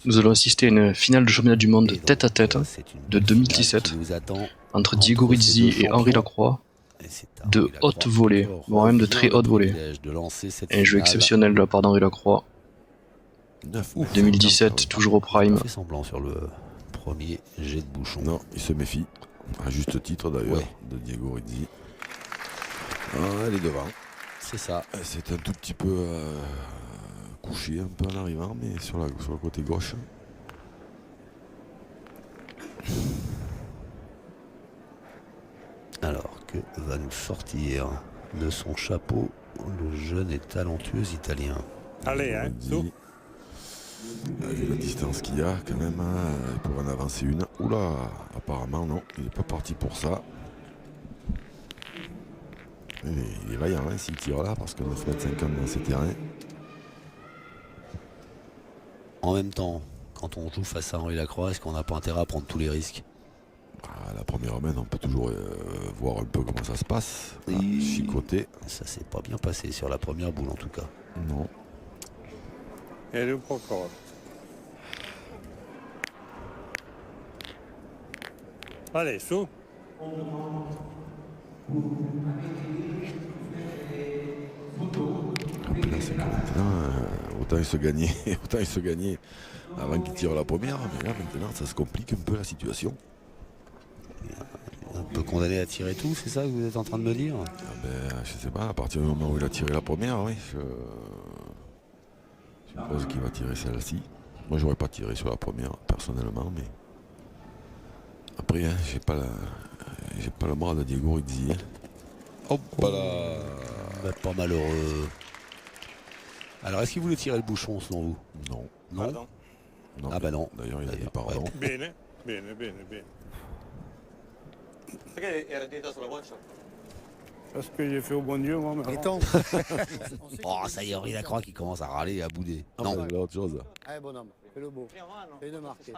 Nous allons assister à une finale de championnat du monde tête à tête de 2017 entre Diego Rizzi et Henri Lacroix, de haute volée, voire même de très haute volée. Un jeu exceptionnel de la part d'Henri Lacroix. 2017, toujours au prime. Fait semblant sur le premier jet de bouchon. Non, il se méfie, à juste titre d'ailleurs, de Diego Rizzi. Ah, elle est devant. C'est ça. C'est un tout petit peu couché un peu en arrivant, mais sur le côté gauche. Alors que va nous sortir de son chapeau le jeune et talentueux Italien. Allez, hein, sous. Vu la distance qu'il y a quand même, il pourrait en avancer une. Oula, apparemment non, il n'est pas parti pour ça. Il est vaillant hein, s'il tire là, parce que 9,50 m dans ces terrains. En même temps, quand on joue face à Henri Lacroix, est-ce qu'on n'a pas intérêt à prendre tous les risques? La première main, on peut toujours voir un peu comment ça se passe. Chicoté. Ça s'est pas bien passé sur la première boule en tout cas. Non. Elle est pas encore. Allez, sous. Là, c'est que maintenant, autant il se gagnait avant qu'il tire la première, mais là maintenant ça se complique un peu la situation. Un peu condamné à tirer tout, c'est ça que vous êtes en train de me dire? Je sais pas, à partir du moment où il a tiré la première, oui, je suppose qu'il va tirer celle-ci. Moi j'aurais pas tiré sur la première personnellement, mais après hein, j'ai pas le bras de Diego Rizzi. Hop là. Pas malheureux. Alors est-ce qu'il voulait tirer le bouchon selon vous? Non. Non. Pardon. Non. Ah bah non. D'ailleurs il a dit pardon. Bene, bene. Parce que j'ai fait au bon Dieu, moi. Oh, ça y est, Henri Lacroix qui commence à râler et à bouder. Ah, Non. c'est autre chose. Allez, bonhomme, fais le beau. Fais une marque.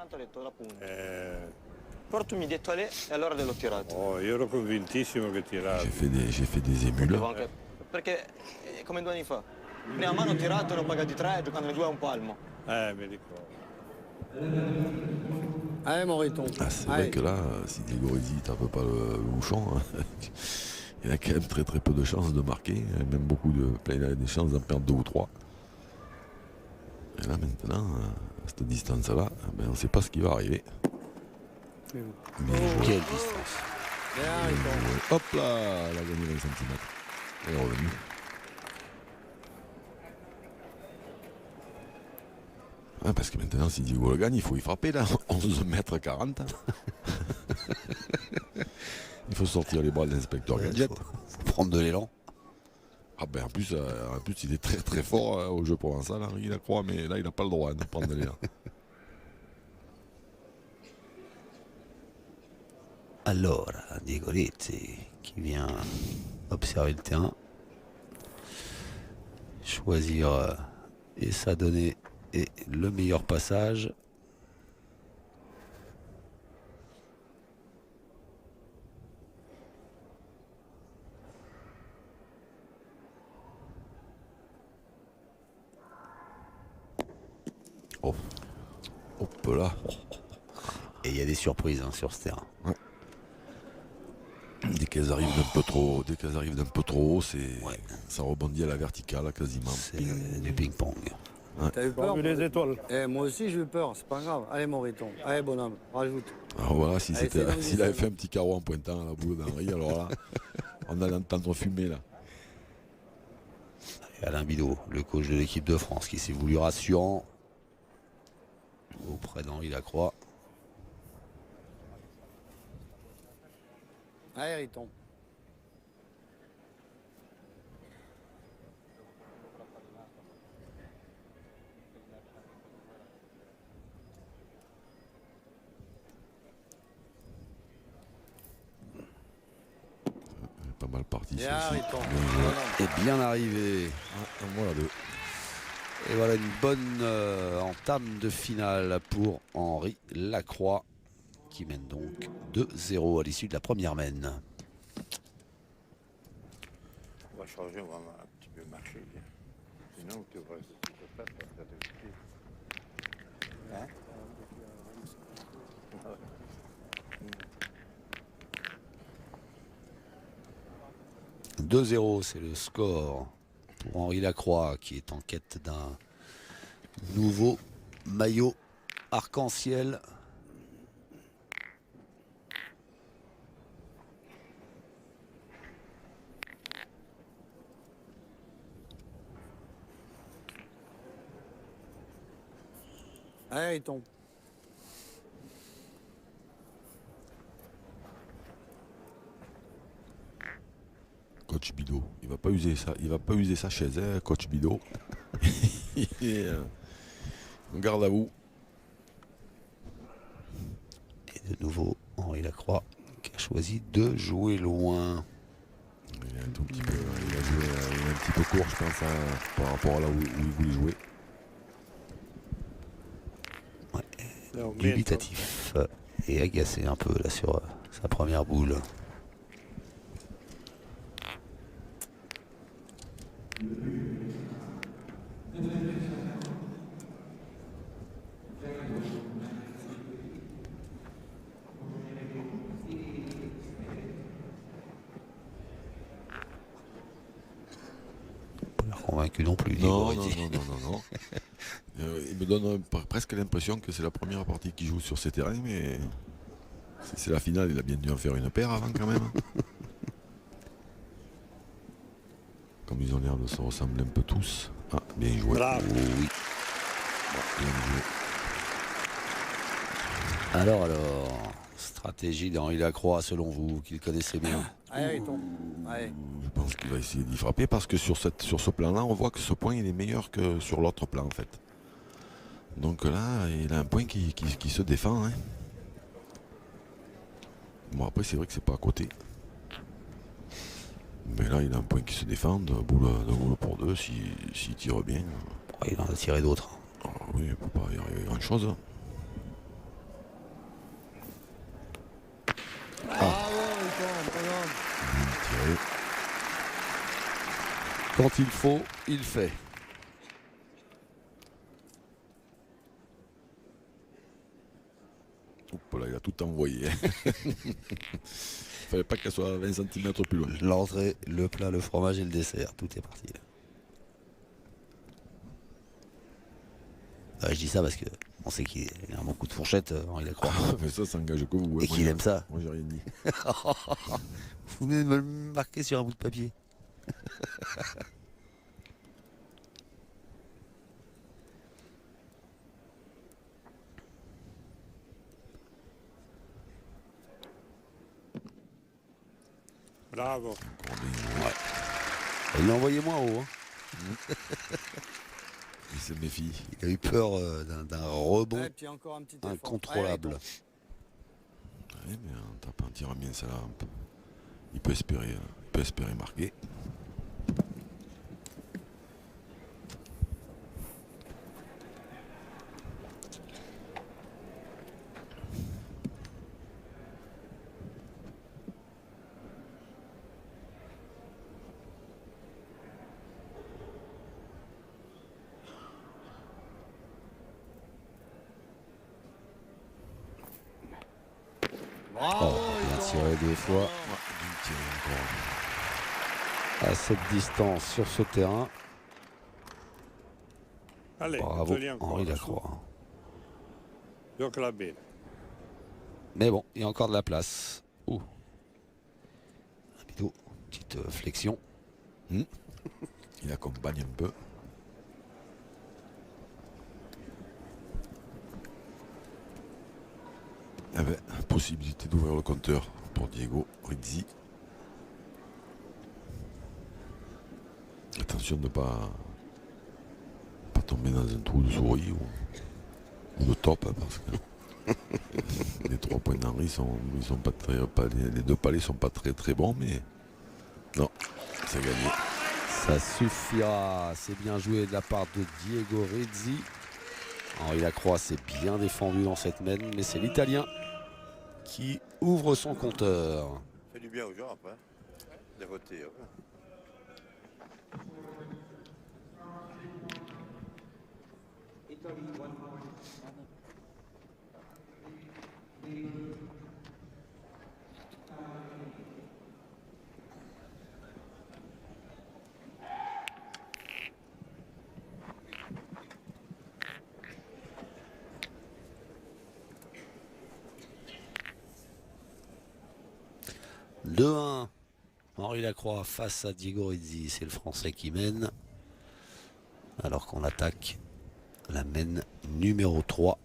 Portami dietro a lei e allora l'ho tirato. Oh, io ero convintissimo che tirasse. J'ai fait des émules. Perché come 2 anni fa. Prima mano ho tirato, ne ho pagati 3, giocando 2 a un palmo. Mi ricordo. Allez, Moriton. Ah, c'est vrai que là, si Diego Rizzi tape pas le bouchon, hein, il a quand même très peu de chances de marquer, même il a des chances d'en perdre 2 ou 3. Et là maintenant, à cette distance-là, on ne sait pas ce qui va arriver. Quelle distance. Hop là, elle a gagné 20 cm. Elle est revenue. Ah, parce que maintenant, si Diego le gagne, il faut y frapper là, 11 mètres 40. Il faut sortir les bras de l'inspecteur Gadget. Faut prendre de l'élan. Ah ben en plus il est très fort au jeu provençal, Henri Lacroix, mais là il n'a pas le droit de prendre de l'élan. Alors, Diego Rizzi qui vient observer le terrain, choisir et s'adonner et le meilleur passage. Oh. Hop là. Et il y a des surprises hein, sur ce terrain. Ouais. Dès qu'elles arrivent d'un peu trop haut, ça rebondit à la verticale quasiment. C'est du ping-pong. Ouais. T'as eu peur? Vu les étoiles. Moi aussi j'ai eu peur, c'est pas grave. Allez, Moriton. Allez, bonhomme, rajoute. Alors voilà, s'il Allez, c'est avait dans fait un petit carreau en pointant à la boule d'Henri, alors là, on allait entendre fumer là. Et Alain Bidot, le coach de l'équipe de France, qui s'est voulu rassurant auprès d'Henri Lacroix. Allez, Riton. Pas mal parti. Bien, Riton. Et bien arrivé. Voilà deux. Et voilà une bonne entame de finale pour Henri Lacroix, qui mène donc 2-0 à l'issue de la première mène. On va changer, on va un petit peu marcher. Sinon, tu restes tout faire. Hein? 2-0, c'est le score pour Henri Lacroix qui est en quête d'un nouveau maillot arc-en-ciel. Allez, il tombe. Coach Bidot, il va pas user ça, il va pas user sa chaise, hein, coach Bidot. On garde à vous. Et de nouveau, Henri Lacroix qui a choisi de jouer loin. Il est un tout petit peu, il a joué, il est un petit peu court, je pense, hein, par rapport à là où il voulait jouer. Dubitatif et agacé un peu là sur sa première boule. Pas l'air convaincu non plus. Non, Diego non, Rizzi. non, non, non, non. Il me donne presque l'impression que c'est la première partie qu'il joue sur ces terrains, mais c'est la finale, il a bien dû en faire une paire avant quand même. Comme ils ont l'air de se ressembler un peu tous. Ah, bien joué. Bravo. Oui. Bien joué. Alors, stratégie d'Henri Lacroix selon vous, qu'il connaissait bien. Allez, il tombe. Allez. Je pense qu'il va essayer d'y frapper parce que sur ce plan-là, on voit que ce point il est meilleur que sur l'autre plan en fait. Donc là, il a un point qui se défend. Hein. Bon, après, c'est vrai que c'est pas à côté. Mais là, il a un point qui se défend, de boule pour deux, s'il tire bien. Il en a tiré d'autres. Ah oui, il ne peut pas y arriver grand-chose. Bravo, il tombe, bonhomme. Bien tiré. Quand il faut, il fait. Oups, là, il a tout envoyé. Fallait pas qu'elle soit 20 cm plus loin. L'entrée, le plat, le fromage et le dessert. Tout est parti. Je dis ça parce que on sait qu'il a un bon coup de fourchette, Henri Lacroix. Mais ça engage que vous. Et qu'il aime ça. Moi, j'ai rien dit. Vous venez de me le marquer sur un bout de papier. Bravo. Il l'a envoyé moins haut. Hein. Il se méfie. Il a eu peur d'un rebond Ouais, puis encore un petit effort. incontrôlable. Allez, Ouais, mais en tapant, en tirant bien ça là, il peut espérer marquer. Bravo, Bien il tiré tombe. deux fois Bien tiré encore. à cette distance sur ce terrain. Allez, Bravo togli ancora. Henri su. Lacroix. Giocala bene. Mais bon, il y a encore de la place. Ouh. Rapido, petite flexion. Il accompagne un peu. Ah ben, possibilité d'ouvrir le compteur pour Diego Rizzi. Attention de ne pas tomber dans un trou de souris ou de top, hein, parce que les 3 points d'Henri ils sont pas très, les 2 palets sont pas très bons, mais non, c'est gagné. Ça suffira. C'est bien joué de la part de Diego Rizzi. Henri Lacroix s'est bien défendu dans cette mène, mais c'est l'Italien qui ouvre son compteur. Fait du bien aux gens après. De voter. 2-1. Henri Lacroix face à Diego Rizzi. C'est le Français qui mène. Alors qu'on attaque la mène numéro 3.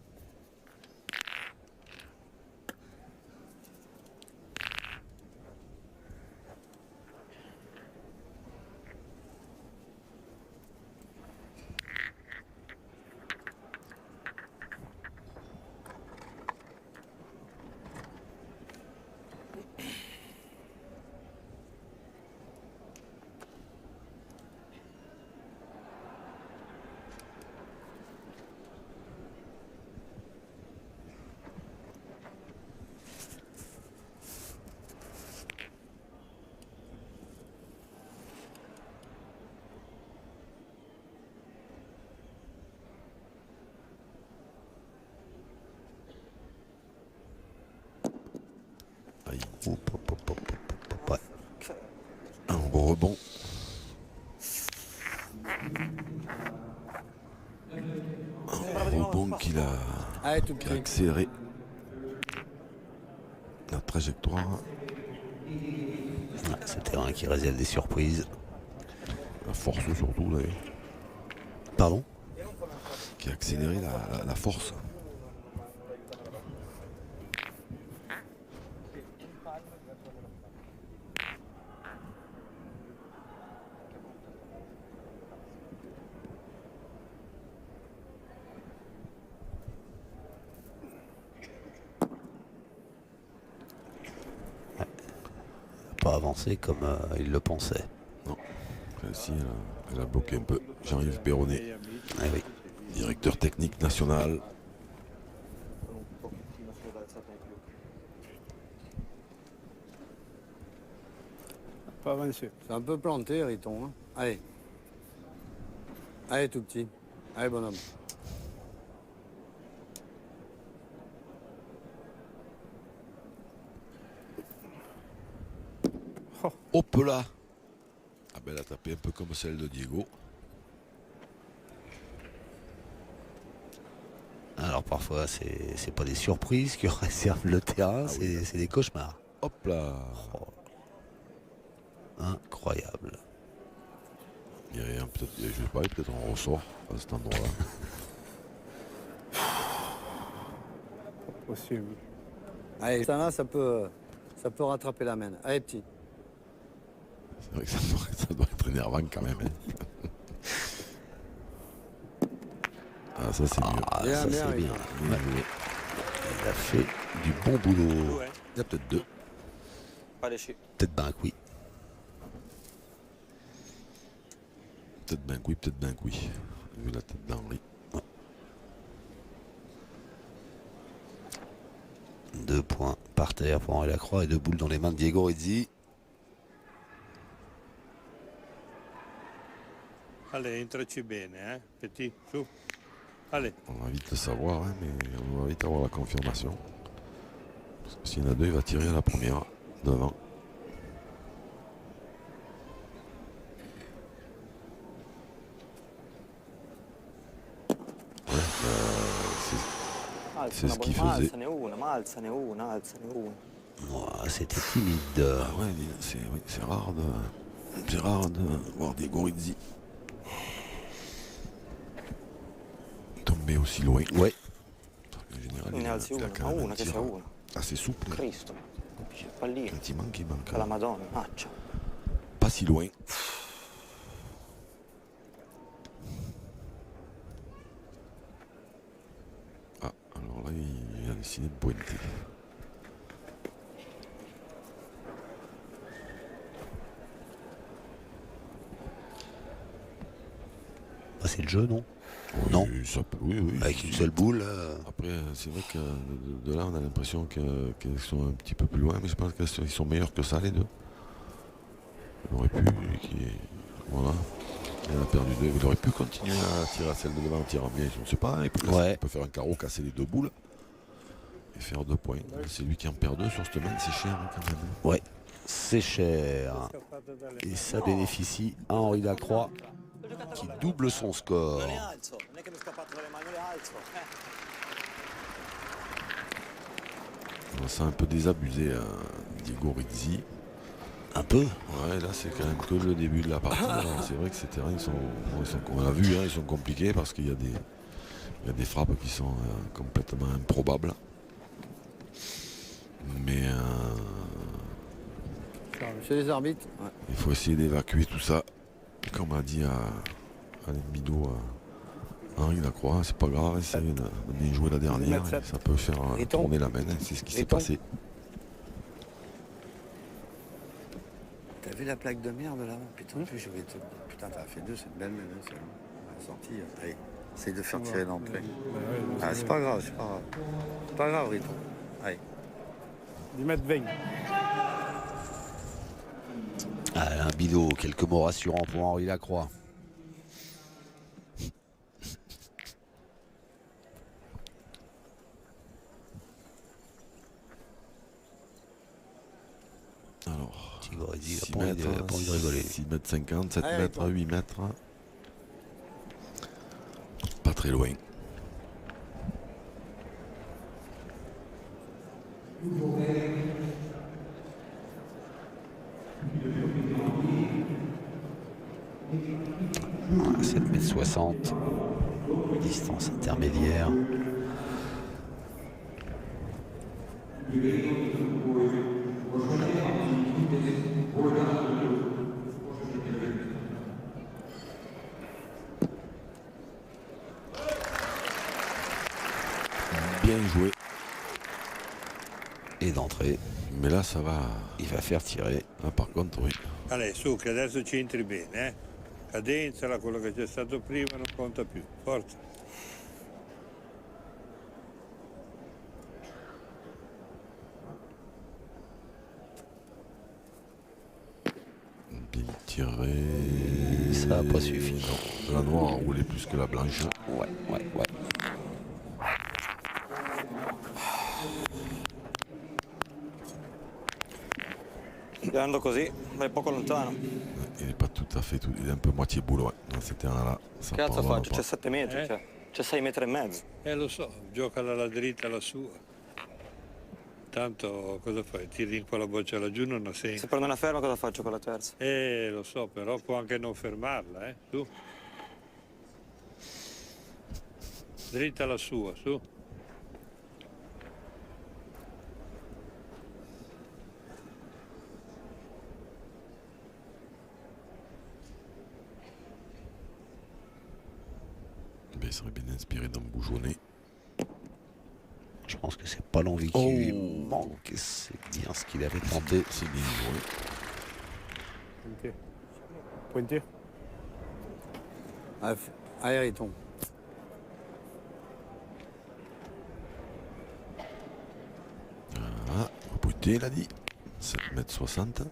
Aïe. Ouais. Un gros rebond. Un rebond qu'il a, Allez, tout qui a petit. accéléré la trajectoire. Ouais, c'est terrain qui réserve des surprises. La force surtout d'ailleurs. Pardon? Qui a accéléré la force. Pas avancé comme il le pensait. Non. Celle-ci, elle a bloqué un peu. Jean-Yves Perronnet, Eh oui. directeur technique national. Pas avancé. C'est un peu planté, Riton. Hein. Allez. Allez, tout petit. Allez, bonhomme. Hop là. Ah ben elle a tapé un peu comme celle de Diego. Alors parfois c'est pas des surprises qui réservent le terrain, c'est des cauchemars. Hop là. Oh. Incroyable. Il y a rien, peut-être, je sais pas, peut-être on ressort à cet endroit-là. Possible. Allez, ça là, ça peut rattraper la main. Allez, petit. C'est vrai que ça doit être énervant quand même. Hein. Ah ça c'est mieux. Ah, Bien, ça bien, c'est oui. bien. Bien Ouais. joué. Il a fait du bon boulot. Il y a peut-être deux. Pas léché. Peut-être ben que oui. Peut-être ben que oui, peut-être ben que oui. Vu la tête d'Henri. 2 points par terre pour Henri Lacroix et 2 boules dans les mains de Diego Rizzi. Allez, entraci bene, hein, petit, su. Allez. On va vite le savoir, hein, mais on va vite avoir la confirmation. Parce que s'il y en a deux, il va tirer à la première, devant. Ouais, c'est ce qu'il faisait. Alzane una, alzane una, alzane una. Oh, c'était timide. Ah ouais, c'est rare de voir des Gorizzi tomber aussi loin. Ouais. En général, Ne alzi il a una, quand ma même un una che tir sia una. assez souple. Cristo. Il pallino. Quand il manque La Madonna, maccia. pas si loin. Ah, alors là, il a décidé de pointer. Bah, c'est le jeu, non? Oui, Non. Oui. Avec une seule boule. Après, c'est vrai que de là, on a l'impression qu'ils sont un petit peu plus loin, mais je pense qu'ils sont meilleurs que ça, les deux. Il aurait pu. Voilà. Il a perdu deux. Il aurait pu continuer à tirer à celle de devant en tirant bien. Je ne sais pas. Il peut faire un carreau, casser les deux boules et faire 2 points. C'est lui qui en perd 2 sur cette main. C'est cher hein, quand même. Ouais. C'est cher. Et ça bénéficie à Henri Lacroix qui double son score. Non le alzo, non è che mi è scappato dalle mani, le alzo. On s'est un peu désabusé Diego Rizzi. Un peu. Ouais, là c'est quand même que le début de la partie. C'est vrai que ces terrains, on l'a vu, hein, ils sont compliqués parce qu'il y a des frappes qui sont complètement improbables. Mais Monsieur les arbitres. Ouais. il faut essayer d'évacuer tout ça. Comme a dit Alain Bidot, Henri Lacroix, c'est pas grave, essayez de bien jouer la dernière. Ça peut faire tourner la main, c'est ce qui s'est passé. T'as vu la plaque de merde là? Putain, plus je vais te... Putain, t'as fait 2, c'est une belle main, c'est bon. La sortie, allez, essaye de faire tirer l'entrée. Ah, c'est pas grave, c'est pas grave. C'est pas grave, Riton. Allez. 10 mètres 20. Alain Bidot, quelques mots rassurants pour Henri Lacroix. Alors, Tigoresi, il 6 a pas envie de rigoler. 6 mètres 50, 7 Allez, mètres, toi. 8 mètres. Pas très loin. Ah, 7,60 m, distance intermédiaire. Bien joué. Et d'entrée, Mais là, ça va. il va faire tirer. Là, par contre, oui. Allez, su, che adesso ci entri bene, eh? Cadenzala, quello che c'è stato prima non conta più. Forza. Bien tiré. Ça n'a pas suffi. Non, la noire a roulé plus que la blanche. Ouais. Girando così, vai poco lontano. Il n'est pas tout à fait, il est un peu moitié boule, ouais. Dans ces terrains-là. Ça Cazzo pardonne faccio? pas. C'è 7 metri, cioè. C'è 6 metri e mezzo. Lo so, gioca alla dritta la sua. Tanto cosa fai? Tiri in quella boccia laggiù non ha Se senso. prendo una ferma cosa faccio con la terza? Lo so, però può anche non fermarla, su. Dritta la sua, su. Ben, il serait bien inspiré d'en bougeonner. Je pense que c'est pas l'envie qui lui manque. C'est bien ce qu'il avait tenté. C'est bien joué. Pointier. Pointier. Allez, Riton. Ah, pointé, il a dit. 7,60 m.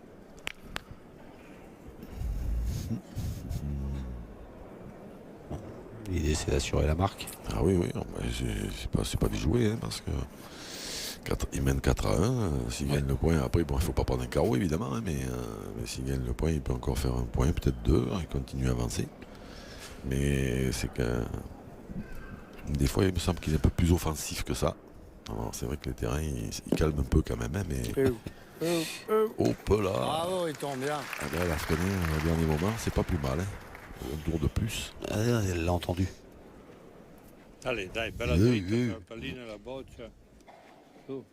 L'idée, c'est d'assurer la marque. Ah oui, oui, c'est pas déjoué, hein, parce que il mène 4-1. S'il gagne le point, après, bon, il ne faut pas prendre un carreau, évidemment, hein, mais s'il gagne le point, il peut encore faire un point, peut-être 2, il continue à avancer. Mais c'est que des fois, il me semble qu'il est un peu plus offensif que ça. Alors, c'est vrai que les terrains, il calme un peu quand même, hein, mais... Hop là. Bravo, Riton, bien. Ah ben, elle a freiné au dernier moment, c'est pas plus mal. Hein. Un tour de plus. Ah, elle l'a entendu. Allez, dai, bella dritta, la pallina e la boccia. Su.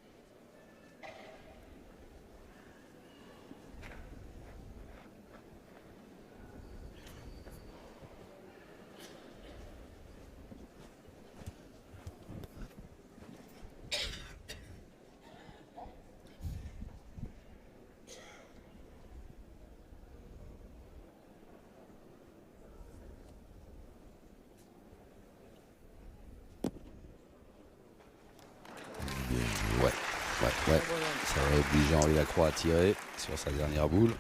Ouais. Ça va obliger Henri Lacroix à tirer sur sa dernière boule.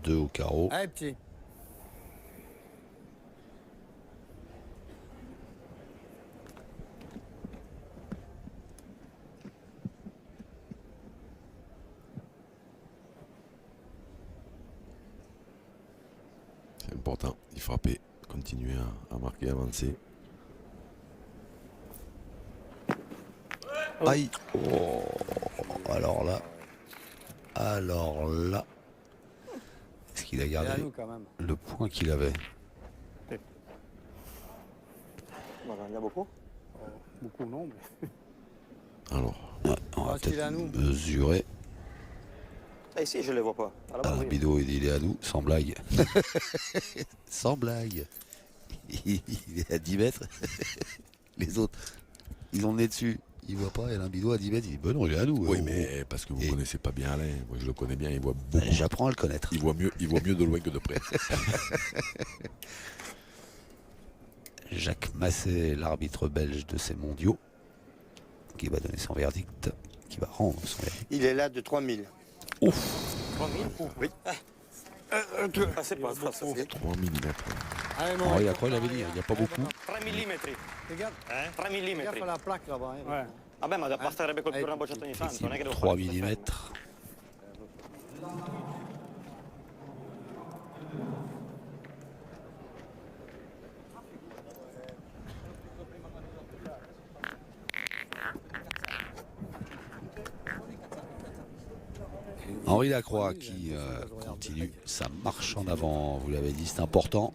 2 au carreau. Allez, petit. C'est important, il frappait, continuer à marquer, avancer. Aïe. Oh. alors là, est-ce qu'il a Et à gardé nous quand même. le point qu'il avait? Voilà, il y a beaucoup. Beaucoup non, mais. Alors, Ouais, on va Ah, s'il est à peut-être nous. mesurer. Ah, ici, je ne les vois pas. À la base, oui. Bidot, il est à nous, sans blague. Sans blague. Il est à 10 mètres. Les autres, ils ont le nez dessus. Ils voient pas, et un bidot à 10 mètres, il dit ben non, il est à nous. oui, mais parce que vous Et- connaissez pas bien Alain. Moi, je le connais bien, il voit beaucoup. J'apprends à le connaître. Il voit mieux de loin que de près. Jacques Masset, l'arbitre belge de ces mondiaux, qui va donner son verdict, qui va rendre son verdict. Il est là de 3000. 3000. Oui. Ah, c'est pas ça. 3 mm. Allez, mon Henri Rico. Lacroix, il avait dit, il n'y a pas beaucoup. 3 mm. Regarde, 3 mm. regarde la plaque là-bas. Hein, Ouais. Vabbè, ma basterebbe colpire una bocciata ogni tanto, non è che devo 3 fare tutto mm. Henri Lacroix qui continue sa marche en avant, vous l'avez dit, c'est important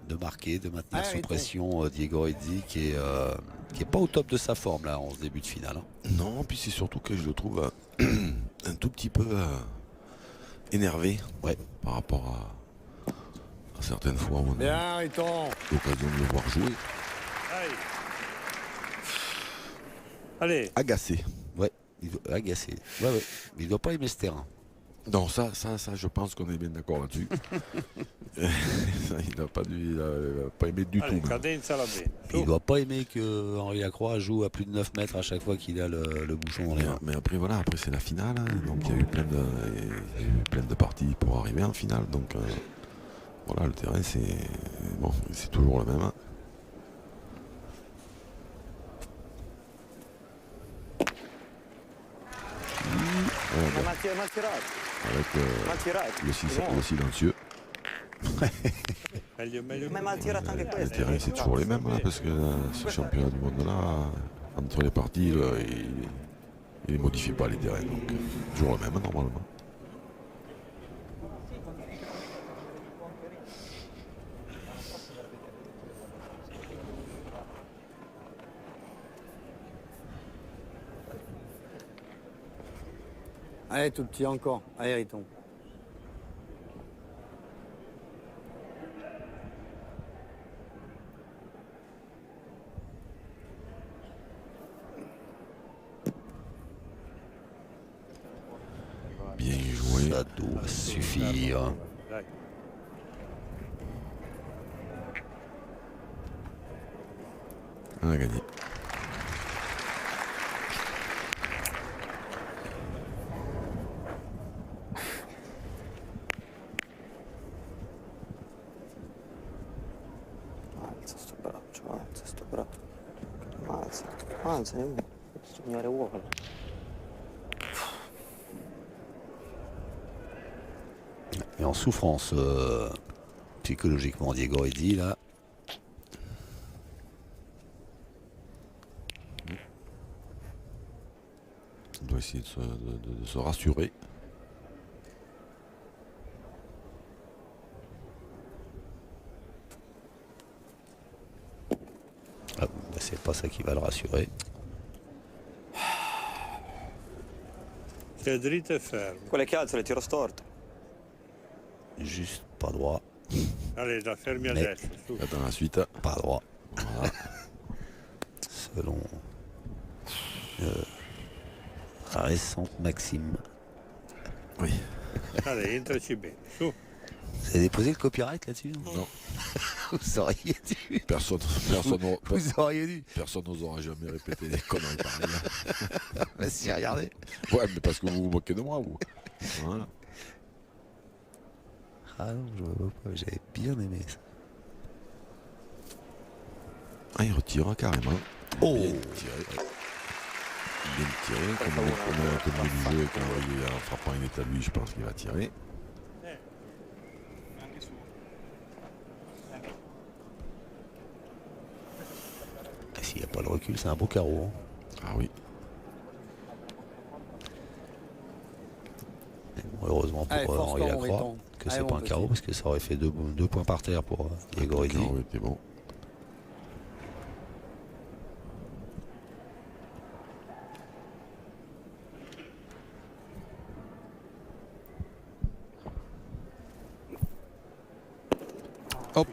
de marquer, de maintenir sous pression Diego Rizzi qui est pas au top de sa forme là en ce début de finale. Hein. Non, puis c'est surtout que je le trouve un tout petit peu énervé, Ouais. par rapport à certaines fois où on a Bien, Riton. l'occasion de le voir jouer. Allez. Allez. Agacé. Ouais, il doit agacer. Ouais, ouais. Il doit pas aimer ce terrain. Non, ça, je pense qu'on est bien d'accord là-dessus. Ça, il n'a pas aimé du Allez, tout. Même. cadenza la bene. Il doit pas aimer que Henri Lacroix joue à plus de 9 mètres à chaque fois qu'il a le bouchon dans les mains. Mais après, voilà, après c'est la finale. Hein, donc il y a eu plein de parties pour arriver en finale. Donc voilà, le terrain, c'est toujours le même. Hein. Ma mal tirato. Avec Mal tirato. le silencieux. Meglio. Ma è mal tirato anche Les questo. terrains, c'est toujours les mêmes, hein, parce que ce championnat du monde-là, entre les parties, il ne modifie pas les terrains. Donc, toujours le même, normalement. Allez, tout petit encore. Allez, Riton. Bien joué. Ça doit suffire. Dai. On a gagné. Alza sto braccio, alza sto braccio. Alza, signore uovo. Et en souffrance psychologiquement, Diego Rizzi là. On doit essayer de se rassurer. Ah, bah, c'est pas ça qui va le rassurer. Sei dritto e fermo. Quelle che alzo le tiro storto. Juste pas droit, Allez, da fermi Mais- adesso. Su. Dans la suite, pas droit. voilà. Selon la récente maxime. Oui. Allez, entraci bene. Su. Vous avez déposé le copyright là-dessus? Non. Vous auriez dû. Personne Vous auriez dû. n'osera jamais répéter des conneries pareilles. Bah, si, regardez. Ouais, mais parce que vous vous moquez de moi, vous. Voilà. Ah non, je vois pas, j'avais bien aimé ça. Ah, il retire carrément. Oh. Bien tiré. Bien tiré. Comme on a tenu le jeu et qu'en frappant une état lui, je pense qu'il va tirer. S'il n'y a pas de recul, c'est un beau carreau. Hein. Ah oui. carreau parce que ça aurait fait 2 points par terre pour Diego Rizzi. Le carreau était bon. Hop,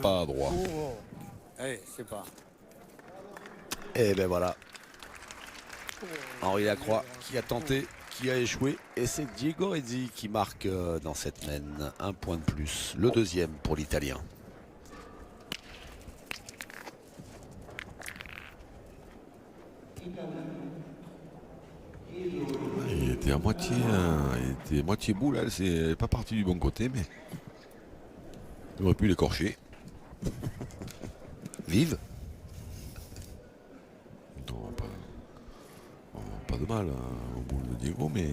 pas droit. Allez, c'est pas. Et ben voilà. Henri Lacroix qui a tenté, qui a échoué. Et c'est Diego Rizzi qui marque dans cette mène un point de plus. Le deuxième pour l'Italien. Il était à moitié, il était moitié boule, elle c'est pas parti du bon côté, mais il aurait pu l'écorcher. Vive. Non, pas de mal au boule de Diego, mais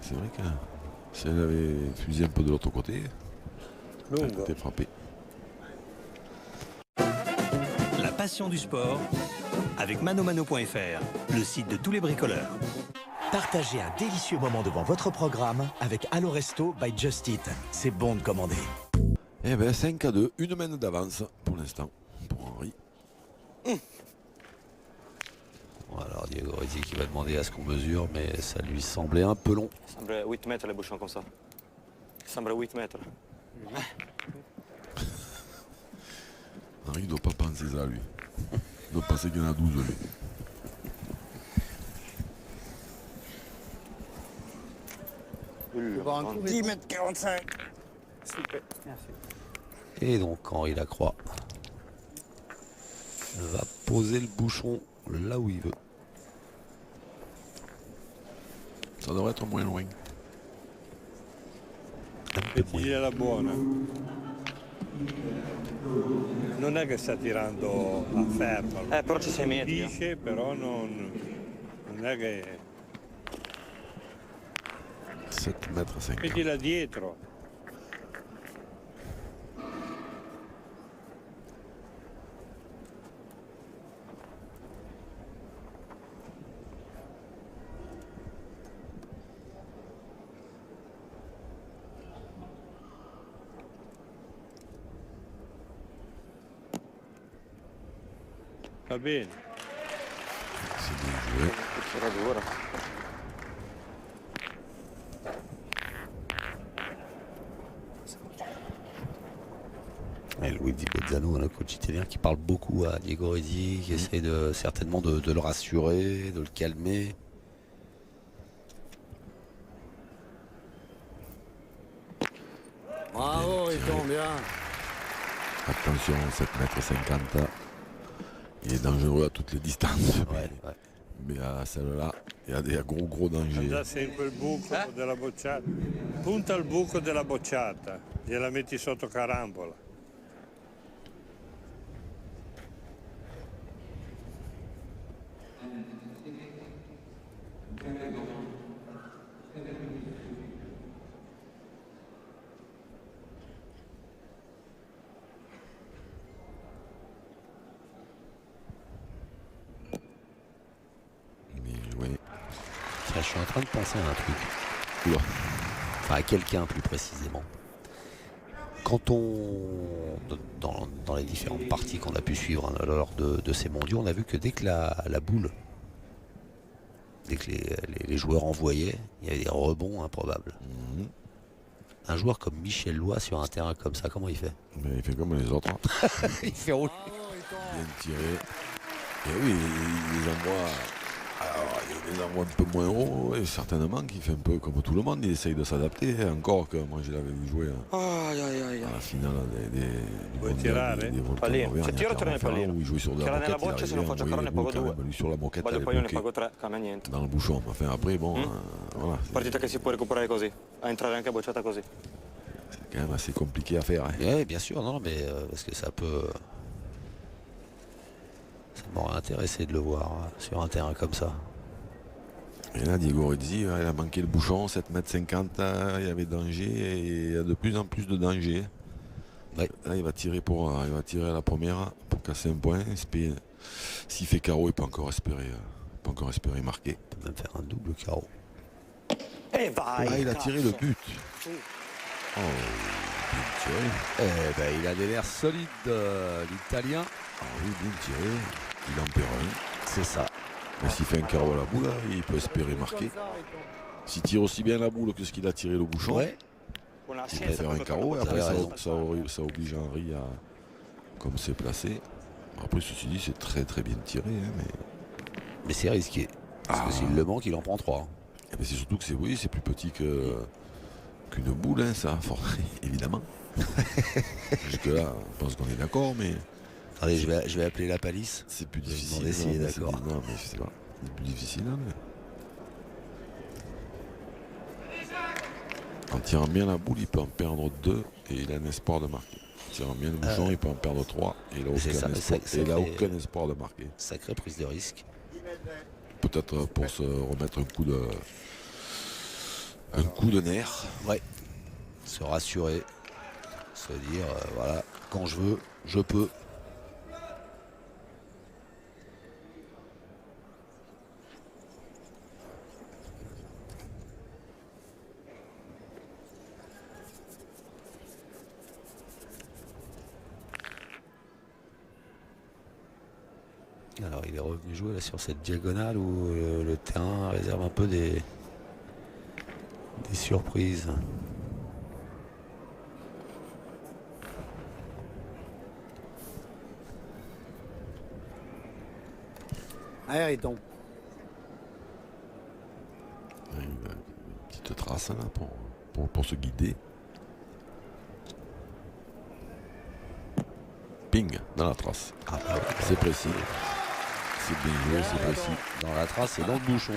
c'est vrai que si elle avait fusé un peu de l'autre côté, elle était frappée. La passion du sport avec manomano.fr, le site de tous les bricoleurs. Partagez un délicieux moment devant votre programme avec Allo Resto by Just Eat. C'est bon de commander. Eh bien 5-2, une mène d'avance pour l'instant pour Henri. Alors Diego Rizzi qui va demander à ce qu'on mesure, mais ça lui semblait un peu long. Ça semble 8 mètres les bouchons comme ça. Ça semble 8 mètres. Henri ne doit pas penser ça lui. Il doit penser qu'il y en a 12 lui. Bon, 10 mètres 45. Super. Merci. Et donc Henri Lacroix va poser le bouchon là où il veut. Ça devrait être moins loin. Gira la buona. Non è che sta tirando a fermo. Però ci 6 metri. Dice, però non è che... 7 mètres 5. Vedi là dietro. Va bene. C'est bien joué. Era dura. Et Luigi Bezzano, le coach italien, qui parle beaucoup à Diego Rizzi, qui essaie certainement de le rassurer, de le calmer. Bravo, il tombe bien. Attention, 7 mètres 50. Il est dangereux à toutes les distances. Ouais. Mais à celle-là, il y a des gros dangers. Già sempre il buco della bocciata. Punta al buco della bocciata. Gliela metti sotto carambola. Bien joué. Tiens, je suis en train de penser à un truc. Oula. Enfin, à quelqu'un plus précisément. Quand dans les différentes parties qu'on a pu suivre lors de ces mondiaux, on a vu que dès que la boule, dès que les joueurs envoyaient, il y avait des rebonds improbables. Mhm. Un joueur comme Michel Lois sur un terrain comme ça, comment il fait? Mais il fait comme les autres. Il fait rouler. Bien tiré. Et oui, il les envoie. Alors, il les envoie un peu moins haut, et certainement qu'il fait un peu comme tout le monde, il essaye de s'adapter. Encore que moi je l'avais vu jouer à la finale du Vuoi mondial tirare? des Volta Pallino. d'Auvergne Se tiro, à torna nel Clermont-Ferrand, pallino. où il jouait sur de la Tira nella moquette, il boccia, se non arrivait faccio à carro ne envoyer pago le due. lui sur la moquette, Voglio elle il pallone ne bloquait pago 3, cambia niente. dans le bouchon. Enfin après bon, voilà, Partita che si può recuperare così, a entrare anche a bocciata così. c'est quand même assez compliqué à faire. Hein. Oui, bien sûr, non, mais parce que ça peut. Ça m'aurait intéressé de le voir sur un terrain comme ça. Et là, Diego Rizzi, il a manqué le bouchon, 7 mètres 50, il y avait danger et il y a de plus en plus de danger. Ouais. Là, il va tirer à la première pour casser un point. S'il fait carreau, il peut encore espérer marquer. Il peut même faire un double carreau. E vai! Ah, il a tiré le but. Oh, bien tiré. Eh ben, il a des nerfs solides, l'Italien. Ah oui, bien tiré. Il en perd un. C'est ça. Mais s'il fait un carreau à la boule, il peut espérer marquer. S'il tire aussi bien la boule que ce qu'il a tiré le bouchon, Ouais. il peut faire un carreau. Et après, Vous avez raison. ça oblige Henri à, comme c'est placé. Après, ceci dit, c'est très très bien tiré. Hein, Mais c'est risqué. Parce que s'il le manque, il en prend 3. mais c'est surtout que c'est plus petit qu'une boule, hein, ça, évidemment. Jusque-là, je pense qu'on est d'accord, mais. Allez, je vais appeler la palisse. C'est plus Je vais difficile. demander s'il est d'accord. Non, mais je sais pas. C'est plus difficile. Hein, mais... En tirant bien la boule, il peut en perdre 2 et il a un espoir de marquer. En tirant bien le bouchon, il peut en perdre 3 et il n'a aucun espoir de marquer. Sacrée prise de risque. Peut-être pour se remettre un coup de nerf. Ouais. Se rassurer. Se dire, voilà, quand je veux, je peux. Alors il est revenu jouer là sur cette diagonale où le terrain réserve un peu des surprises. Allez, il tombe. Une petite trace là pour se guider. Ping dans la trace. Ah, bah, c'est précis. C'est bien joué, c'est précis. Dans la trace et dans le bouchon.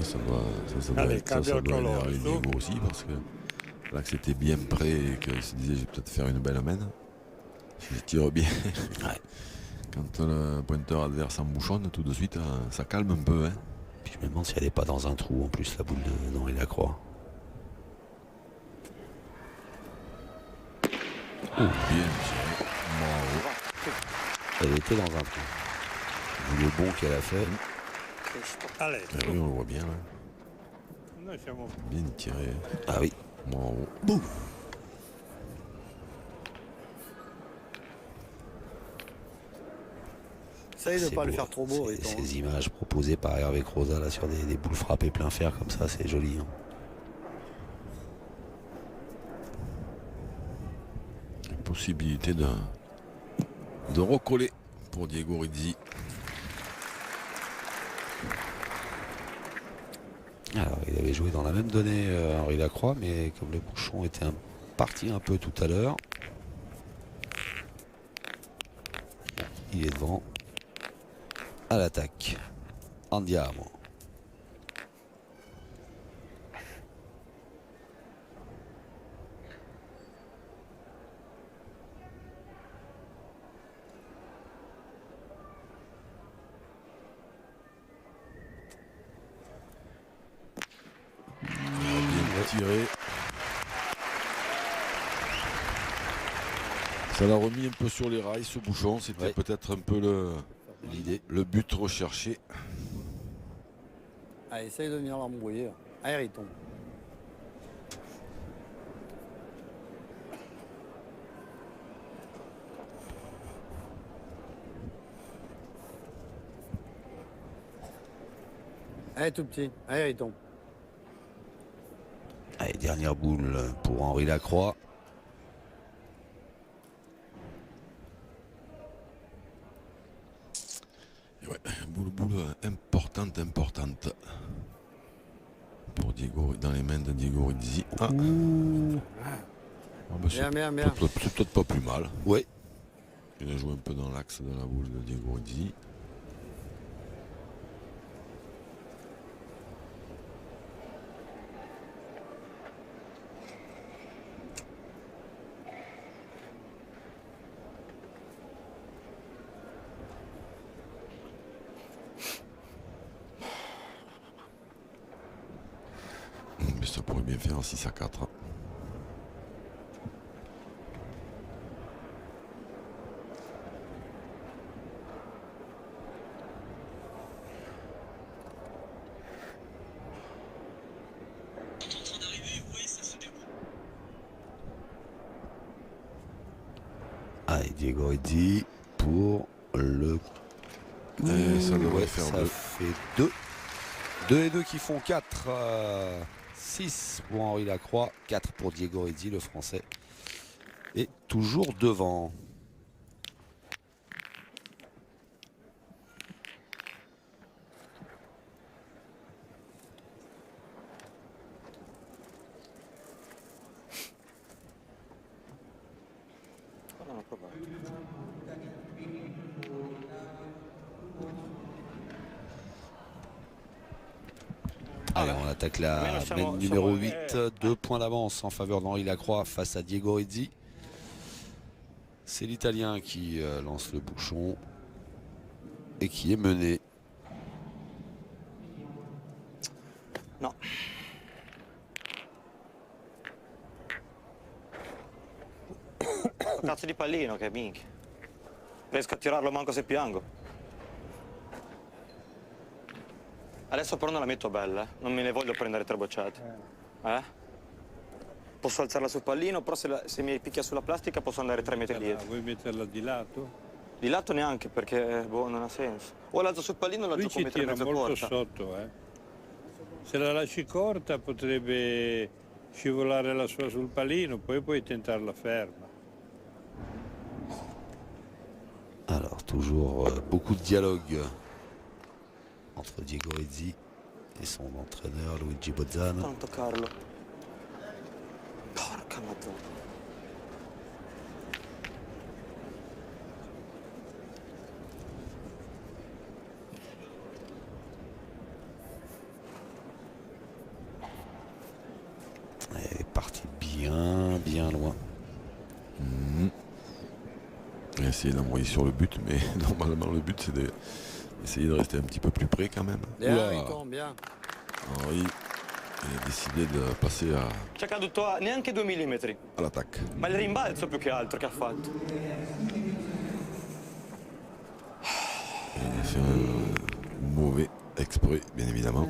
Ça doit énerver Diego aussi parce que là que c'était bien prêt et qu'il se disait je vais peut-être faire une belle main. Si je tire bien. Ouais. Quand le pointeur adverse en bouchonne, tout de suite ça calme un peu. Hein. Puis je me demande si elle n'est pas dans un trou en plus la boule d'Henri Lacroix. Oh, bien tiré. Bravo. Elle était dans un trou. Vu le bon qu'elle a fait. Allez. Oui, on le voit bien là. Noi siamo... Bien tiré. Ah oui. Bravo. Boum. Essaye de ne pas beau. le faire trop beau. Ces images proposées par Hervé Croza là, sur des boules frappées plein fer comme ça, c'est joli. Hein. Possibilité de recoller pour Diego Rizzi. Alors il avait joué dans la même donnée Henri Lacroix, mais comme le bouchon était parti un peu tout à l'heure, il est devant à l'attaque. Andiamo. Tiré. Ça l'a remis un peu sur les rails ce bouchon, c'était peut-être un peu le but recherché. Allez, essaye de venir l'embrouiller. Allez, il tombe. Allez, tout petit. Allez, il tombe. Allez, dernière boule pour Henri Lacroix. Ouais, boule importante. Pour Diego, dans les mains de Diego Rizzi. Ah. Bien. C'est peut-être pas plus mal. Oui. Il a joué un peu dans l'axe de la boule de Diego Rizzi. Mais ça pourrait bien faire un 6-4. Allez, Diego Rizzi pour le... Et ça devrait faire ça 2. fait 2. 2 et 2 qui font 4. 6 pour Henri Lacroix, 4 pour Diego Rizzi, le français. Et toujours devant. Non, non, provato. Allez, on attaque la mène numéro 8. 2 points d'avance en faveur d'Henri Lacroix face à Diego Rizzi. C'est l'Italien qui lance le bouchon et qui est mené. No. Cazzo di pallino che minchia. Riesco a tirarlo manco se piango. Adesso però non la metto bella, non me ne voglio prendere 3 bocciate. Posso alzarla sul pallino, però se mi picchia sulla plastica posso andare 3 metri dietro. Vuoi metterla di lato? Di lato neanche perché boh, non ha senso. O l'alzo sul pallino o la Lui gioco ci mettere tira mezzo molto corta. sotto, eh. Se la lasci corta potrebbe scivolare la sua sul pallino, poi puoi tentarla ferma. Alors, toujours beaucoup de dialogue entre Diego Rizzi et son entraîneur Luigi Bozzano. Non toccarlo. Porca madonna. Elle est partie bien loin. Il a essayé d'envoyer sur le but, mais normalement le but c'est d'essayer de rester un petit peu plus près quand même. Bien, il tombe bien. Henri, il a décidé de passer C'è caduto a neanche 2 millimetri. à l'attaque. Ma il rimbalzo più che altro che ha fatto. Il a fait un mauvais exprès, bien évidemment.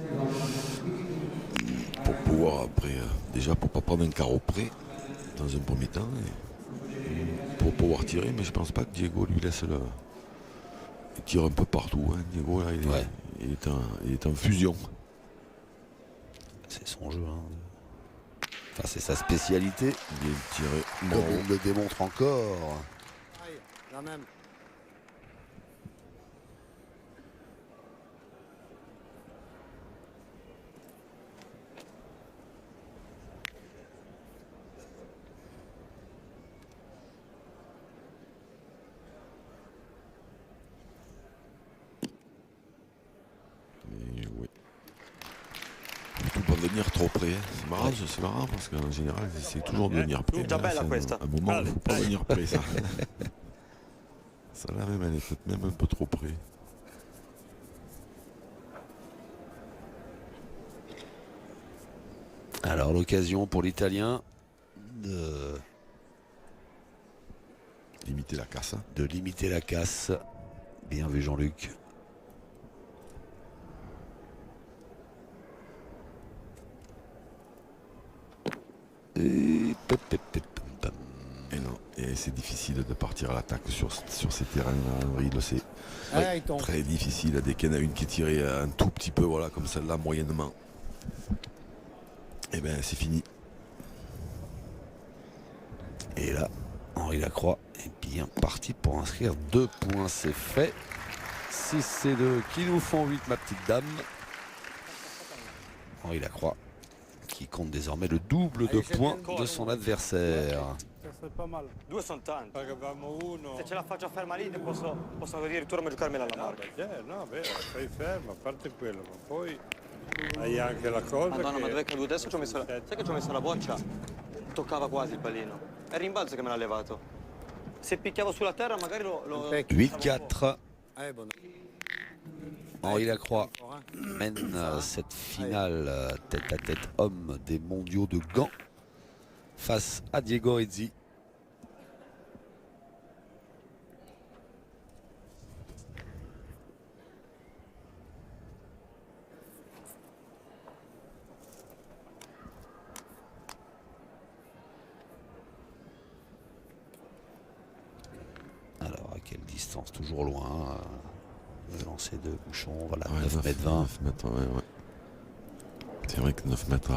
Pour pouvoir après, déjà pour pas prendre un carreau près dans un premier temps, et pour pouvoir tirer, mais je pense pas que Diego lui laisse le. Il tire un peu partout, hein. Diego là il est en fusion. C'est son jeu. Hein. Enfin, c'est sa spécialité. Il est tiré Comme on le démontre encore. Aïe, la même. Bien joué. Faut pas venir trop près, hein. C'est marrant parce qu'en général c'est toujours de venir près. Già Là, bella c'est questa. un moment où il faut pas venir près ça. Ça là même elle est peut-être même un peu trop près. Alors l'occasion pour l'Italien de Limiter la casse. limiter la casse. Bien vu Jean-Luc. Et... Et non, et c'est difficile de partir à l'attaque sur ces terrains-là. Henri le sait. Ah, il tombe. Très difficile. Dès qu'il y en a une qui est tirée un tout petit peu, voilà, comme celle-là, moyennement. Et ben c'est fini. Et là, Henri Lacroix est bien parti pour inscrire 2 points. C'est fait. 6 et 2 qui nous font 8, ma petite dame. Henri Lacroix qui compte désormais le double de points de son adversaire. Pas mal. 2 sono tanti. Pagavamo uno. Se ce la faccio ferma lì posso addirittura giocarmela alla marca. No, vero, fai fermo, a parte quello, ma poi hai anche la cosa Madonna, che... ma dov'è caduto? Adesso ci ho messo sai che ci ho messo la boccia? Toccava quasi il pallino. È il rimbalzo che me l'ha levato. Se picchiavo sulla terra magari lo... 8-4. Allez, bon. Henri Lacroix mène cette finale tête-à-tête homme des mondiaux de Gand face à Diego Rizzi. distance toujours loin. Le lancer de Bouchon, voilà, Ouais, 9 mètres 20. 9 mètres, ouais. C'est vrai que 9 mètres,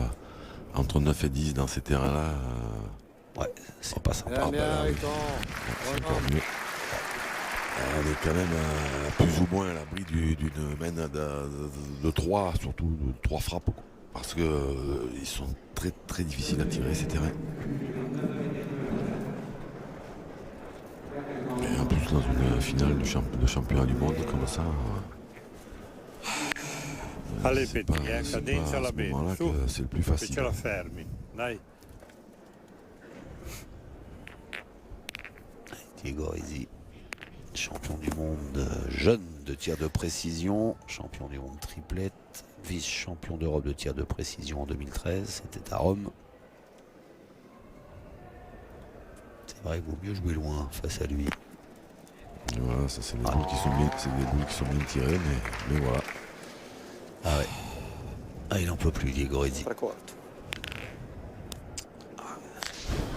entre 9 et 10 dans ces terrains-là, Ouais, c'est pas sympa. Bien, bien, oui. Riton. c'est encore mieux. On est quand même plus ou moins à l'abri d'une main de 3, surtout de 3 frappes. Quoi. Parce que ils sont très très difficiles à tirer ces terrains. Et en plus dans une finale de championnat du monde comme ça. Allez, c'est petit, pas- c'est cadenza pas à la ce bene, moment-là su, que c'est le plus che facile. ce la fermi, dai. Diego Risi, champion du monde jeune de tir de précision, champion du monde triplette, vice-champion d'Europe de tir de précision en 2013, c'était à Rome. C'est vrai qu'il vaut mieux jouer loin face à lui. Et voilà, ça c'est des boules qui sont bien, c'est des boules qui sont bien tirées, mais voilà. Ah ouais. Ah, il n'en peut plus, Diego Risi.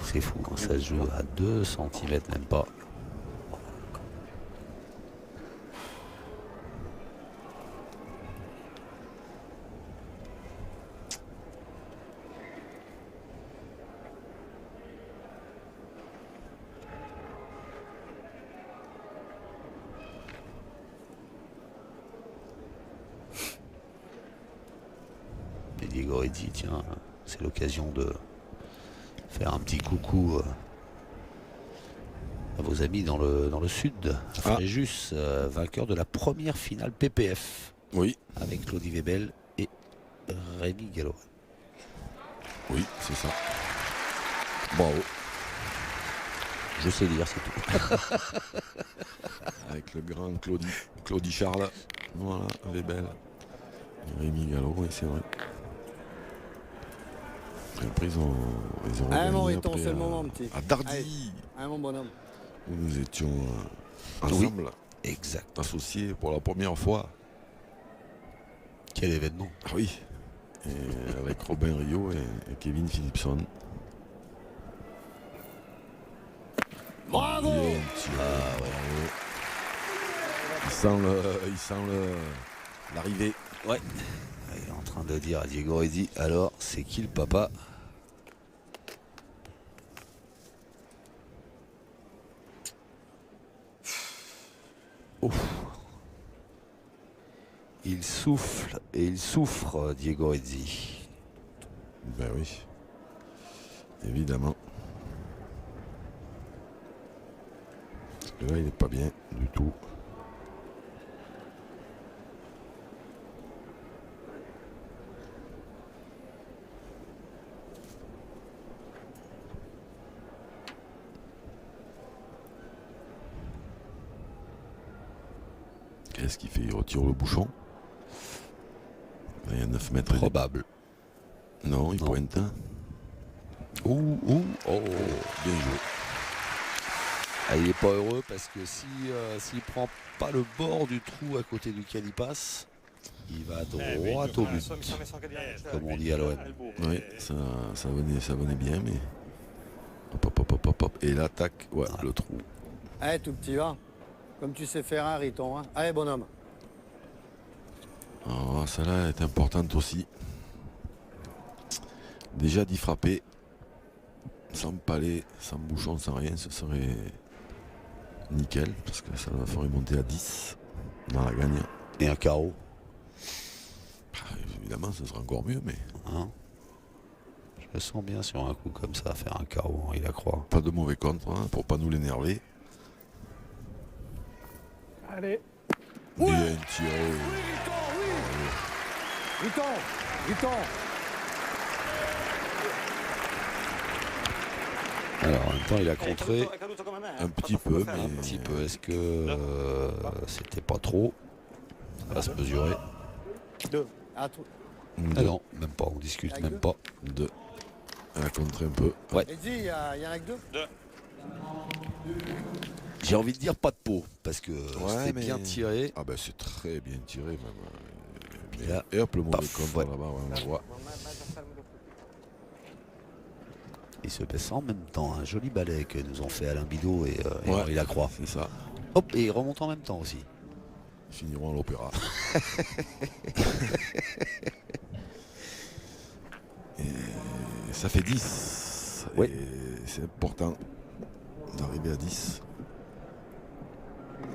C'est fou quand ça se joue à 2 cm, même pas. Et Diego Risi, tiens, c'est l'occasion de faire un petit coucou à vos amis dans le sud, à Fréjus, vainqueur de la première finale PPF. Oui. Avec Claudie Webel et Rémi Gallo. Oui, c'est ça. Bravo. Je sais lire, c'est tout. Avec le grand Claudie Charles. Voilà, Webel. Rémi Gallo, oui, c'est vrai. Et après, ils ont Mon gagné Riton, après c'est le moment, petit. à Dardy, Mon bonhomme. où nous étions ensemble, Exact. associés pour la première fois. Quel événement. Ah oui. Et avec Robin Rio et Kevin Philipson. Bravo! Bien tiré, bravo. Il sent l'arrivée. Ouais. Il est en train de dire à Diego Risi, alors c'est qui le papa? Ouf. Il souffle et il souffre, Diego Risi. Ben oui. Évidemment. Parce que là, il n'est pas bien du tout. Qu'est-ce qu'il fait? Il retire le bouchon. Là, il y a 9 mètres. Probable. Non, il pointe. Oh, bien joué. Ah, il n'est pas heureux parce que s'il prend pas le bord du trou à côté duquel il passe, il va droit au but. Comme on dit à l'OM. Oui, ça venait bien, mais... Hop. Et l'attaque, ouais, le trou. Allez, tout petit, va. Comme tu sais faire un Riton. Hein. Allez, bonhomme. Alors, celle-là est importante aussi. Déjà d'y frapper, sans palais, sans bouchon, sans rien, ce serait nickel, parce que ça va faire monter à 10 dans la gagne. Et un carreau. Évidemment, ce sera encore mieux, mais... Hein, je le sens bien sur un coup comme ça, faire un carreau, il la croit. Pas de mauvais contre, hein, pour pas nous l'énerver. Allez. Bien tiré. Riton. Alors en même temps il a contré Un petit peu, mais... un petit peu. Est-ce que c'était pas trop? Ça va se mesurer. À toi. Ah non, même pas, on discute même pas. 2. Elle a contré un peu. Ouais. Et dis, il y en a que 2? J'ai envie de dire pas de peau, parce que Ouais, c'était mais- bien tiré. Ah ben c'est très bien tiré même. Puis là, Et hop, le mauvais paf, contre ouais. là-bas, ouais, on le voit. Il se baisse en même temps, un joli balai que nous ont fait Alain Bidot et Ouais. Henri Lacroix. C'est ça. Hop, et il remonte en même temps aussi. Ils finiront à l'opéra. Et ça fait 10. Oui. Et c'est important d'arriver à 10.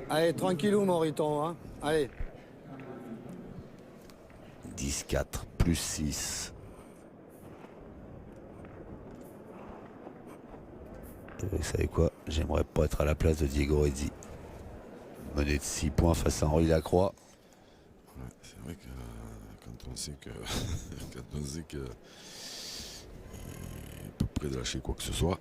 Allez, tranquillou, Moriton, hein. Allez. 10-4 plus 6. Vous savez quoi? J'aimerais pas être à la place de Diego Rezzi. Mené de 6 points face à Henri Lacroix. Ouais, c'est vrai que quand on sait que quand on sait que il est peu près de lâcher quoi que ce soit.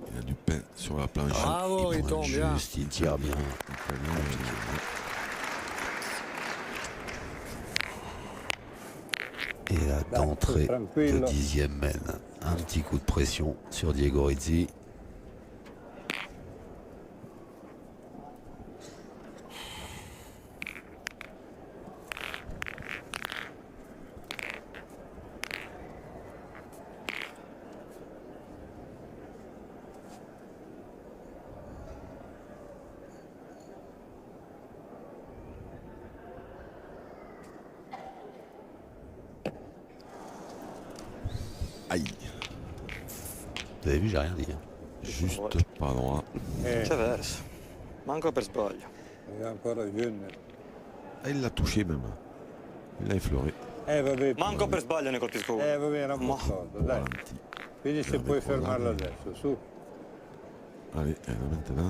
Il a du pain sur la planche. Bravo, il tombe bien. Juste, il tire bien. Et là, d'entrée de tranquillo. 10e mène. Un petit coup de pression sur Diego Rezzi. Aïe. Vous avez vu, j'ai rien dit. Juste pas droit. C'è verso. Manco per sbaglio. È ancora Junior. Ah, il l'a touché même. Il l'a effleuré. Vabbè. Manco per sbaglio ne colpisco uno. Vabbè, era un po' corto, dai. Ralenti. Vedi se puoi fermarlo adesso, su. Allez, et là,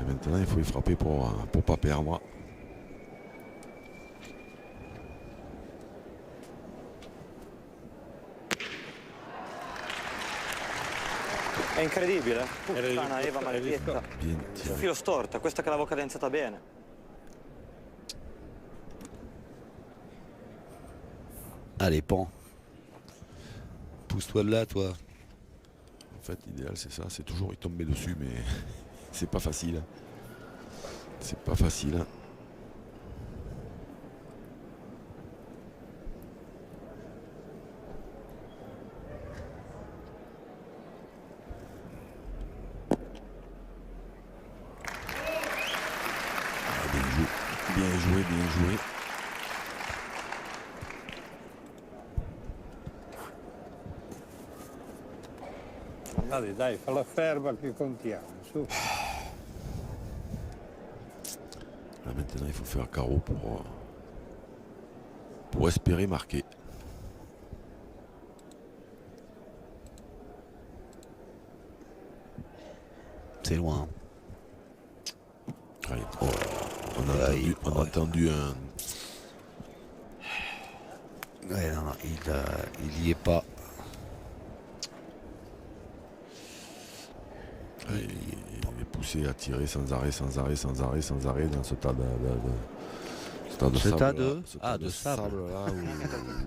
maintenant il faut y frapper pour pas perdre. È incredibile. Puttana Eva maledetta. Bien Il tiré. filo storta, questa che l'avevo cadenzata bene. Allez, Pan. Pousse-toi de là, toi. En fait, l'idéal c'est ça, c'est toujours y tomber dessus, mais c'est pas facile. C'est pas facile. Bien joué, bien joué. Dai, dai, falla ferma che contiamo, su. Là maintenant il faut faire carreau pour espérer marquer. C'est loin. Allez. Oh, On a entendu un. Ouais, non, il y est pas. Il est poussé à tirer sans arrêt dans ce tas de Ce sable. tas là. de- Ce ah, tas de sable. là où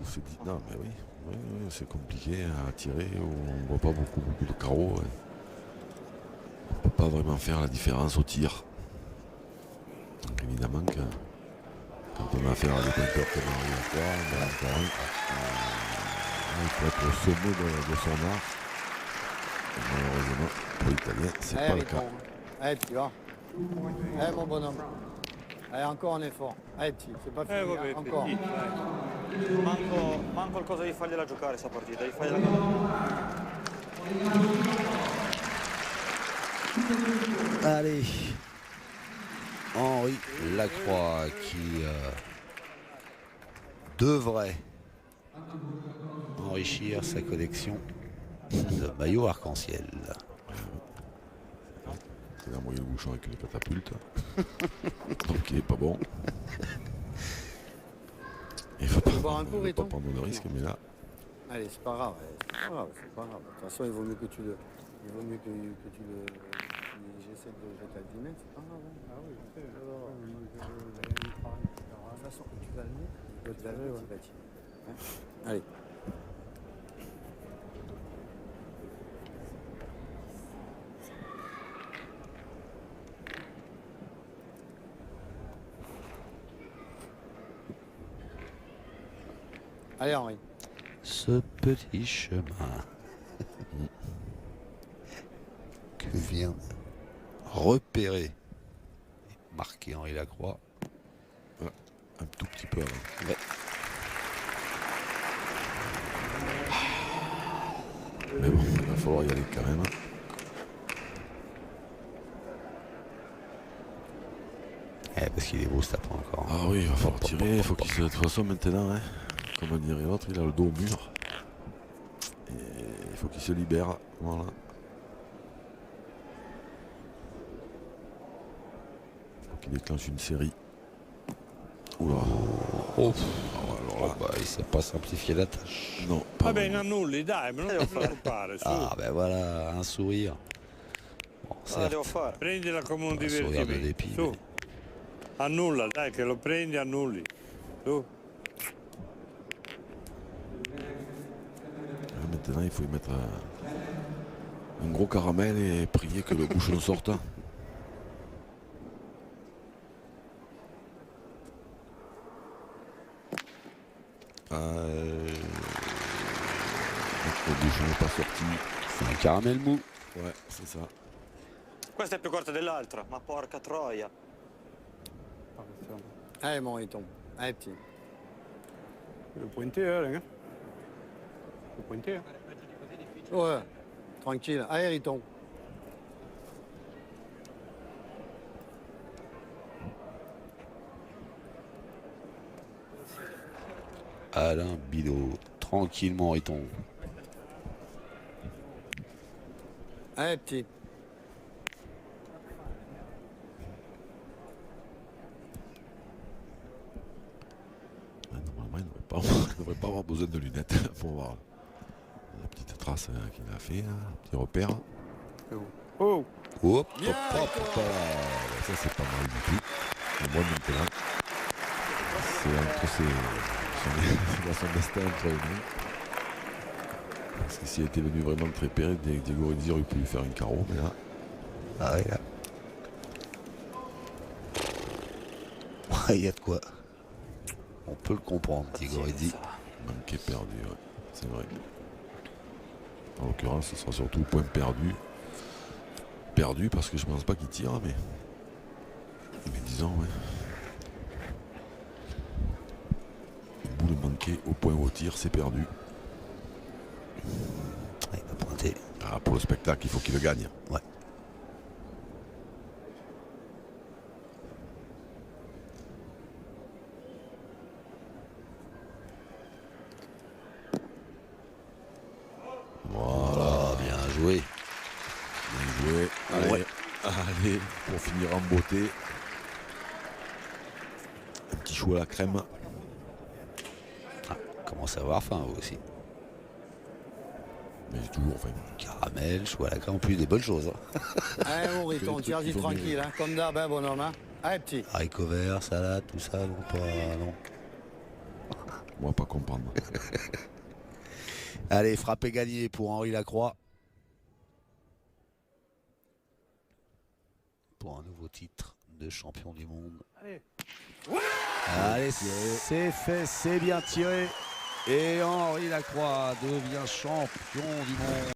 c'est dit. Non mais oui, oui, c'est compliqué à tirer, où on voit pas beaucoup de carreaux. Ouais. On peut pas vraiment faire la différence au tir. Donc évidemment que quand on a affaire à des bunkers comme on a fait, on a encore un. Il faut être au sommet de son art. Et malheureusement, pour l'Italien, c'est pas le cas. Allez, petit, va. Allez, mon bonhomme. Allez, encore un effort. Allez, petit, c'est pas fini, Vabbè, hein, encore. petit, dai. Manco il cosa di fargliela giocare sta partita, di fargliela Allez. Henri Lacroix qui devrait enrichir sa collection de maillots arc-en-ciel. Il a envoyé le bouchon avec une catapulte. Donc il est pas bon. Il faut pas, boire un coup, faut pas Riton prendre de risque, mais là, Allez, c'est pas grave, c'est pas grave, c'est pas grave. De toute façon, il vaut mieux que tu le. Il vaut mieux que tu le. J'essaie de le jeter à 10 mètres, c'est pas grave. Hein. Ah oui, je sais. De toute façon, tu vas le mettre, tu vas le mettre, hein. Allez. Allez, Henri. Ce petit chemin que vient repéré et marqué Henri Lacroix. Ouais, un tout petit peu avant. Ouais. Mais bon, il va falloir y aller quand même. Parce qu'il est beau ce tapin encore. Ah oui, il va falloir tirer. Il faut qu'il se... De toute façon, maintenant, hein, comme dirait l'autre, il a le dos au mur. Et il faut qu'il se libère. Voilà. Il faut qu'il déclenche une série. Oula. Oh, Alors là, bah, il s'est pas simplifié la tâche. non, pas Vabbè, vraiment. annulli, dai, ma non ti preoccupare, su. Ah ben voilà, un sourire. Bon, Cosa devo certes, fare? Prendila come un un sourire de divertimento. dépit. Su. Annulla, dai, che lo prendi, annulli. Su. Maintenant, il faut y mettre un gros caramel et prier que le bouchon sorte. Le bouchon n'est pas sorti. C'est un caramel mou. Ouais, c'est ça. Questa è più corta dell'altra, ma porca troia. Mon Riton. Petit. Le pointeur, hein? Le pointeur. Ouais, tranquille. Allez, Riton. Alain Bidot, tranquillement Riton. Allez, petit. Normalement, il ne devrait pas avoir besoin de lunettes pour voir la petite trace qu'il a fait, un petit repère. Oh! Hop, Bien, hop, hop. Ça, c'est pas mal du tout. Et moi, maintenant, c'est entre son destin entre les mains. Parce que s'il était venu vraiment très péré, Diego Rizzi aurait pu lui faire une carreau, mais là, Ah ouais, là. Il y a de quoi. On peut le comprendre, Tigoridi. manqué perdu, ouais, c'est vrai. En l'occurrence, ce sera surtout point perdu. Perdu parce que je pense pas qu'il tire, mais disons, ouais. Une boule manquée au point où au tir, c'est perdu. Il va pointer. Ah, pour le spectacle, il faut qu'il le gagne. Ouais. Voilà, bien joué. Bien joué. Allez, Ouais. allez, pour finir en beauté. Un petit chou à la crème. Ah, commence à avoir faim, vous aussi. Mais j'ai toujours faim. Caramel, choux à la crème, en plus des bonnes choses. Hein. Allez, mon Riton, trucs tire-y qui vont tranquille, hein, comme d'hab, hein, bonhomme. Hein. Allez, petit. Haricots verts, salade, tout ça, non pas. Non. On va pas comprendre. Allez, frappé gagné pour Henri Lacroix. Pour un nouveau titre de champion du monde. Allez. Allez, c'est fait, c'est bien tiré. Et Henri Lacroix devient champion du monde.